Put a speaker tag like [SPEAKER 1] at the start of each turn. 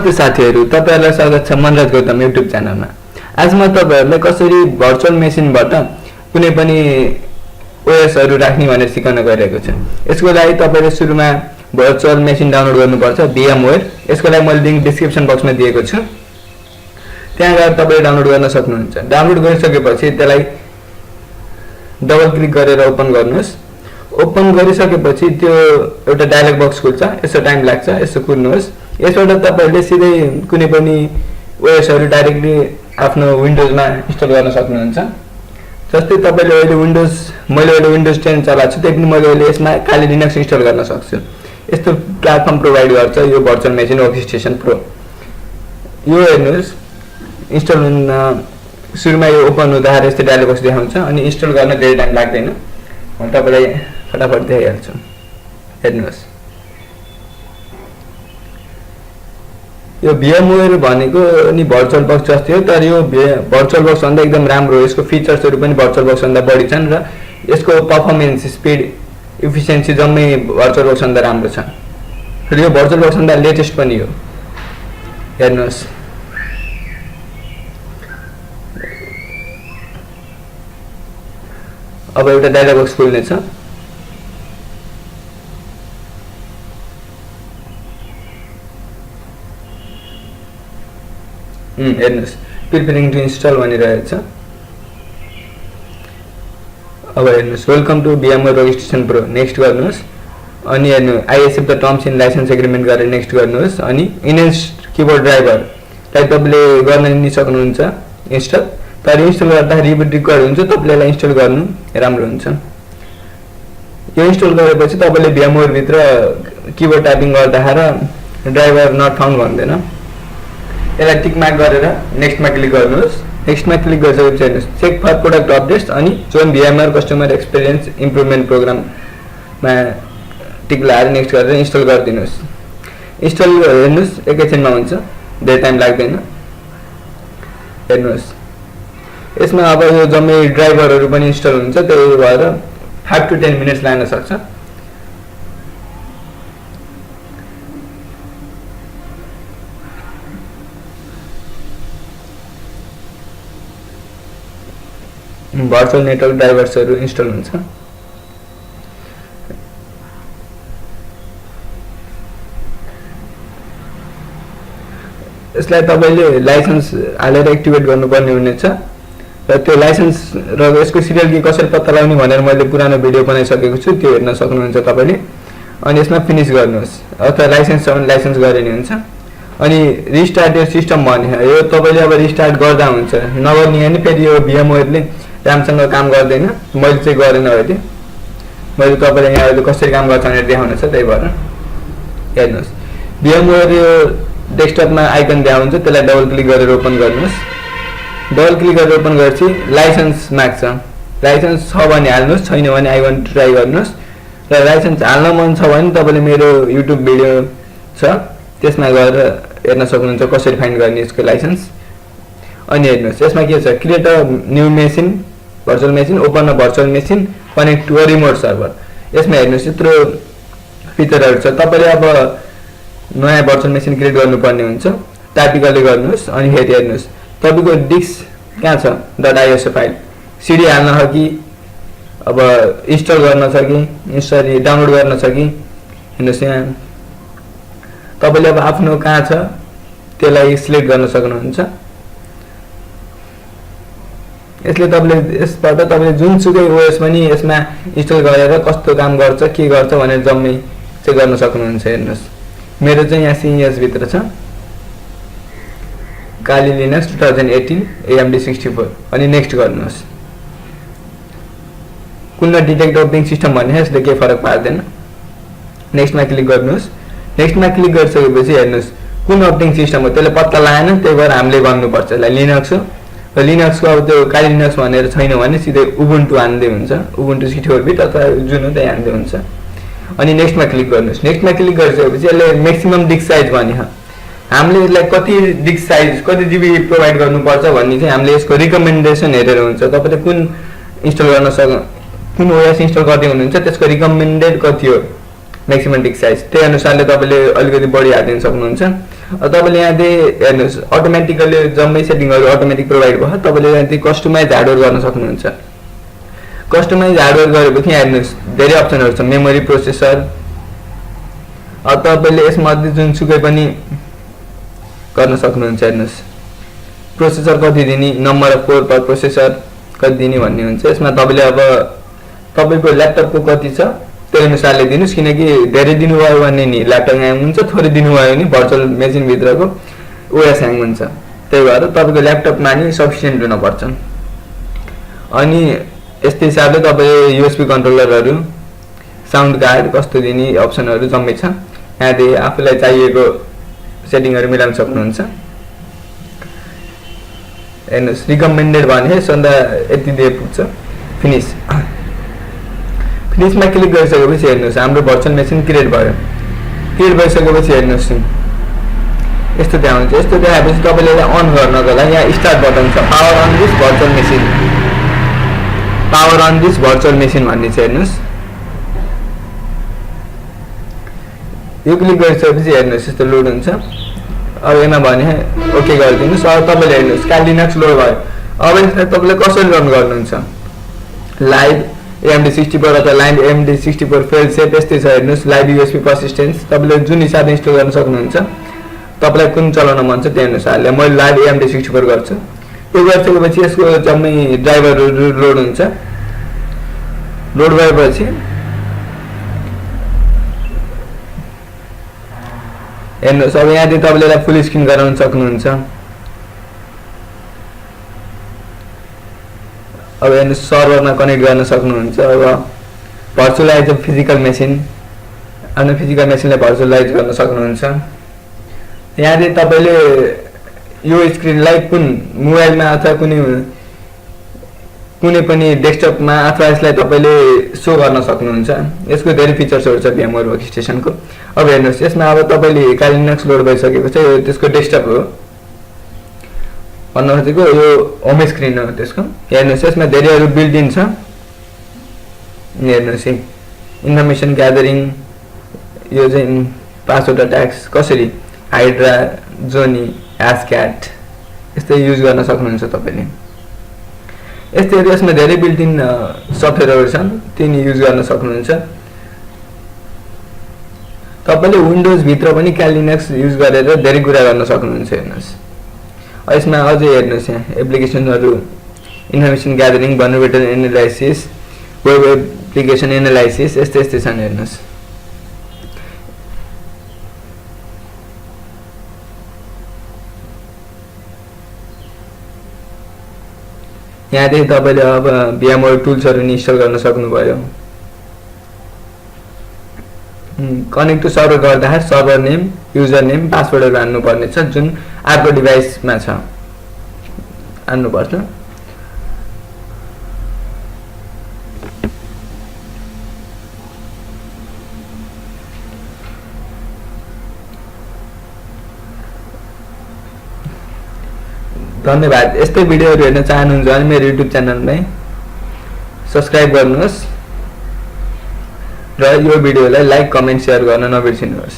[SPEAKER 1] नमस्ते साथीहरु, तपाईहरुलाई स्वागत छ मनराज गौतम युट्युब च्यानलमा। आज म तपाईहरुलाई कसरी भर्चुअल मेसिनबाट कुनै पनि ओएसहरु राख्ने भनेर सिकाउन गइरहेको छु। यसको लागि तपाईले सुरुमा भर्चुअल मेसिन डाउनलोड गर्नुपर्छ VMware। यसको लागि मैले लिंक डिस्क्रिप्सन बक्समा दिएको छु। त्यहाँ गएर तपाईले डाउनलोड गर्न सक्नुहुन्छ। डाउनलोड गरिसकेपछि त्यसलाई डबल क्लिक गरेर ओपन गर्नुस्। ओपन गरिसकेपछि त्यो एउटा डायलग बक्स खुल्छ। यसो टाइम लाग्छ, यसो कुर्नुहोस्। यसबाट तपाईले सिधै कुनै पनि ओएसहरु डाइरेक्टली आफ्नो विन्डोजमा इन्स्टल गर्न सक्नुहुन्छ। जस्तै तपाईले अहिले मैले अहिले विन्डोज 10 चलाएको छु, त्यही पनि मैले अहिले यसमा खाली लिनक्स इन्स्टल गर्न सक्छु। यस्तो प्लेटफर्म प्रोवाइड गर्छ यो भर्चुअल मेसिन वर्कस्टेसन प्रो। यो हेर्नुस्, इन्स्टल हुन सुरुमा यो ओपन हुँदा यस्तो डायलग बक्स देखाउँछ अनि इन्स्टल गर्न धेरै टाइम लाग्दैन। म तपाईलाई फटाफट देखाइहाल्छु। हेर्नुस्, यो VMware भनेको नि भर्चुअल बक्स जस्तै हो, तर यो भर्चुअल बक्स भन्दा एकदम राम्रो हो। यसको फिचर्सहरु पनि भर्चुअल बक्स भन्दा बढी छन् र यसको परफर्मेन्स, स्पिड, एफिसिएन्सी जम्मै भर्चुअल बक्स भन्दा राम्रो छ। र यो भर्चुअल बक्स भन्दा लेटेस्ट पनि हो। हेर्नुस्, अब एउटा डायलग बक्स खुल्ने छ। हेर्नुस्, प्रिपेयरिङ टु इन्स्टल भनिरहेछ। अब हेर्नुस्, welcome to VMware workstation pro, next गर्नुस्। अनि हेर्नु, I accept the terms in licence agreement गरेर नेक्स्ट गर्नुस्। अनि इनेन्स्ड कीबोर्ड ड्राइभरलाई तपाईले गर्न नि सक्नुहुन्छ इन्स्टल, तर इन्स्टल गर्दा रिबुट रिक्वायर्ड हुन्छ। तपाईले यसलाई इन्स्टल गर्नु राम्रो हुन्छ। यो इन्स्टल गरेपछि तपाईले VMware भित्र कीबोर्ड टाइपिङ गर्दा ड्राइभर नट फाउन्ड भन्दैन। यसलाई टिक मार्क गरेर नेक्स्टमा क्लिक गर्नुहोस्। नेक्स्टमा क्लिक गरिसकेपछि हेर्नुहोस्, चेक फर प्रोडक्ट अपडेट्स अनि join VMware customer experience improvement प्रोग्राममा टिक लगाएर नेक्स्ट गरेर इन्स्टल गरिदिनुहोस्। इन्स्टल हेर्नुहोस्, एकैछिनमा हुन्छ, धेरै टाइम लाग्दैन। हेर्नुहोस्, यसमा अब यो जम्मै ड्राइभरहरु पनि इन्स्टल हुन्छ, त्यही भएर 5 to 10 मिनेट्स लाग्न सक्छ। भर्चुअल नेटवर्क ड्राइभर्सहरु इन्स्टल हुन्छ। यसलाई तपाईले लाइसेन्स हालेर एक्टिभेट गर्नुपर्ने हुनेछ र त्यो लाइसेन्स र यसको सिरियल की कसरी पत्ता लगाउने भनेर मैले पुरानो भिडियो बनाइसकेको छु, त्यो हेर्न सक्नुहुन्छ तपाईले। अनि यसमा फिनिश गर्नुहोस्, अथवा लाइसेन्स छ भने लाइसेन्स गरे नि हुन्छ। अनि रिस्टार्ट योर सिस्टम भने यो तपाईले अब रिस्टार्ट गर्दा हुन्छ, नगर्ने हैन। फेरि यो VMware ले राम्रोसँग काम गर्दैन। मैले चाहिँ गरेन अहिले, मैले तपाईलाई यहाँ अहिले कसरी काम गर्छ भनेर देखाउन छ, त्यही भएर। हेर्नुहोस्, VMware यो डेस्कटपमा आइकन देखाउँछ, त्यसलाई डबल क्लिक गरेर ओपन गर्नुहोस्। डबल क्लिक गरेर ओपन गरेपछि लाइसेन्स माग्छ। लाइसेन्स छ भने हाल्नुहोस्, छैन भने आई वान्ट टु ट्राई गर्नुहोस्। र लाइसेन्स हाल्न मन छ भने तपाईले मेरो युट्युब भिडियो छ, त्यसमा गएर हेर्न सक्नुहुन्छ कसरी फाइन्ड गर्ने यसको लाइसेन्स। अनि हेर्नुहोस्, यसमा के छ, create a new machine, virtual machine, open a virtual machine, connect to a remote server. यसमा हेर्नुहोस् यत्रो फिचरहरु छ। तपाईले अब नयाँ भर्चुअल मेसिन क्रिएट गर्नुपर्ने हुन्छ, टाइपिकली गर्नुहोस्। अनि फेरि हेर्नुहोस्, तपाईको डिस्क कहाँ छ, .iso फाइल सिडी हाल्न छ कि, अब इन्स्टल गर्न छ कि, इन्स्टल डाउनलोड गर्न छ कि। हेर्नुहोस्, यहाँ तपाईले अब आफ्नो कहाँ छ त्यसलाई सिलेक्ट गर्न सक्नुहुन्छ। यसले यसबाट तपाईले जुनसुकै ओएस पनि यसमा इन्स्टल गरेर कस्तो काम गर्छ, के गर्छ भनेर जम्मै चेक गर्न सक्नुहुन्छ। हेर्नुहोस्, मेरो चाहिँ यहाँ CES भित्र छ, काली लिनक्स 2018 AMD 64। अनि नेक्स्ट गर्नुहोस्। कुन डिटेक्ट अपडेटिङ सिस्टम भन्ने यसले केही फरक पार्दैन। नेक्स्टमा क्लिक गर्नुहोस्। नेक्स्टमा क्लिक गरिसकेपछि हेर्नुहोस् कुन अपडेटिङ सिस्टम हो, त्यसले पत्ता लगाएन, त्यही भएर हामीले गर्नुपर्छ। यसलाई लिनक्स हो, र लिनक्सको अब त्यो काली लिनक्स भनेर छैन भने सिधै उबुन्टु हान्दै हुन्छ, उबुन्टु 64 बिट अथवा जुन हो त्यही हान्दै हुन्छ। अनि नेक्स्टमा क्लिक गर्नुहोस्। नेक्स्टमा क्लिक गरिसकेपछि यसले म्याक्सिमम डिस्क साइज भने हामीले यसलाई कति डिस्क साइज, कति जीबी प्रोवाइड गर्नुपर्छ भन्ने चाहिँ हामीले यसको रिकमेन्डेसन हेरेर हुन्छ। तपाईले कुन इन्स्टल गर्न कुन ओएस इन्स्टल गर्दै हुनुहुन्छ त्यसको रिकमेन्डेड कति हो म्याक्सिमम डिस्क साइज, त्यही अनुसारले तपाईले अलिकति बढी हाल्दिन सक्नुहुन्छ। तपाईले यहाँ चाहिँ हेर्नुस् अटोमेटिकली जम्मै सेटिङहरु अटोमेटिक प्रोभाइड भयो। तपाईले यहाँ चाहिँ कस्टमाइज हार्डवेयर गर्न सक्नुहुन्छ। कस्टमाइज हार्डवेयर गरेपछि हेर्नुस् धेरै अप्सनहरु छ, मेमोरी, प्रोसेसर। तपाईले यसमध्ये जुनसुकै पनि गर्न सक्नुहुन्छ। हेर्नुस् प्रोसेसर कति दिने, number of core per processor कति दिने भन्ने हुन्छ। यसमा तपाईले अब तपाईको ल्यापटपको कति छ त्यही अनुसारले दिनुस्, किनकि धेरै दिनुभयो भने नि ल्यापटप ह्याङ हुन्छ, थोरै दिनुभयो भने भर्चुअल मेसिन भित्रको ओएस ह्याङ हुन्छ। त्यही भएर तपाईको ल्यापटपमा नि सफिसिएन्ट हुन पर्छ। अनि यस्तै हिसाबले तपाईले यूएसबी कन्ट्रोलरहरु, साउन्ड कार्ड कस्तो दिने अप्सनहरु जम्मै छ। यहाँ चाहिँ आफुलाई चाहिएको सेटिङहरु मिलाउन सक्नुहुन्छ। हेर्नुस् रिकमेन्डेड भने सन्दा यति दिए पुग्छ। फिनिश फिनिशमा क्लिक गरिसकेपछि हेर्नुस् हाम्रो भर्चुअल मेसिन क्रिएट भयो। क्रिएट भइसकेपछि हेर्नुस् यस्तो देखाउँछ। यस्तो देखाएपछि तपाईले यसलाई अन गर्नको लागि यहाँ स्टार्ट बटन छ, power on this virtual machine, power on this virtual machine भन्ने छ। हेर्नुस् यो क्लिक गरिसकेपछि हेर्नुस् यस्तो लोड हुन्छ। अब यसमा भने ओके गरिदिनुस्। अब तपाईले हेर्नुस् काली लिनक्स लोड भयो। अब यसलाई तपाईले कसरी रन गर्नुहुन्छ, लाइभ AMD64 अथवा लाइभ AMD64 फेल सेफ यस्तै छ। हेर्नुस् लाइभ यूएसबी पर्सिस्टेन्स तपाईले जुन हिसाबले इन्स्टल गर्न सक्नुहुन्छ। तपाईलाई कुन चलाउन मन छ त्यही अनुसारले मैले लाइभ AMD64 गर्छु। यो गरिसकेपछि यसको जम्मै ड्राइभरहरु लोड हुन्छ। लोड भएपछि हेर्नुस् अब यहाँ चाहिँ तपाईले यसलाई फुल स्क्रिन गराउन सक्नुहुन्छ। अब हेर्नुस् सर्भरमा कनेक्ट गर्न सक्नुहुन्छ। अब भर्चुअलाइज फिजिकल मेसिन, आफ्नो फिजिकल मेसिनलाई भर्चुअलाइज गर्न सक्नुहुन्छ। यहाँ चाहिँ तपाईले यो स्क्रिनलाई कुन मोबाइलमा अथवा कुनै पनि डेस्कटपमा अथवा यसलाई तपाईले शो गर्न सक्नुहुन्छ। यसको धेरै फिचर्सहरु छ VMware Workstation को। अब हेर्नुस् यसमा अब तपाईले काली लिनक्स लोड भइसकेको छ। यो त्यसको डेस्कटप हो भन्नु खोजेको, यो होम स्क्रिन हो त्यसको। हेर्नुस् यसमा धेरैहरु बिल्ट इन छ। हेर्नुस् इन्फर्मेसन ग्यादरिङ, यो चाहिँ पासवर्ड अट्याक्स कसरी, हाइड्रा, जोनी, ह्याशक्याट यस्तै युज गर्न सक्नुहुन्छ तपाईले। यस्तै यसमा धेरै बिल्ट इन सफ्टवेयरहरु छन्, तिनी युज गर्न सक्नुहुन्छ। तपाईले विन्डोज भित्र पनि काली लिनक्स युज गरेर धेरै कुरा गर्न सक्नुहुन्छ। हेर्नुस् यसमा अझै हेर्नुस् यहाँ एप्लिकेसनहरु, information gathering, vulnerability analysis, web application analysis यस्तै यस्तै छन्। हेर्नुस् यहाँ चाहिँ तपाईले अब VMware टुल्सहरु नि इन्स्टल गर्न सक्नुभयो। कनेक्ट टु सर्भर गर्दा सर्भर नेम, युजर नेम, पासवर्डहरु हाल्नु पर्ने छ जुन अर्को डिभाइसमा छ हाल्नु पर्छ। धन्यवाद। यस्तै भिडियोहरु हेर्न चाहनुहुन्छ भने मेरो YouTube च्यानललाई सब्स्क्राइब गर्नुहोस् र यो भिडियोलाई लाइक, कमेन्ट, शेयर गर्न नबिर्सिनुहोस्।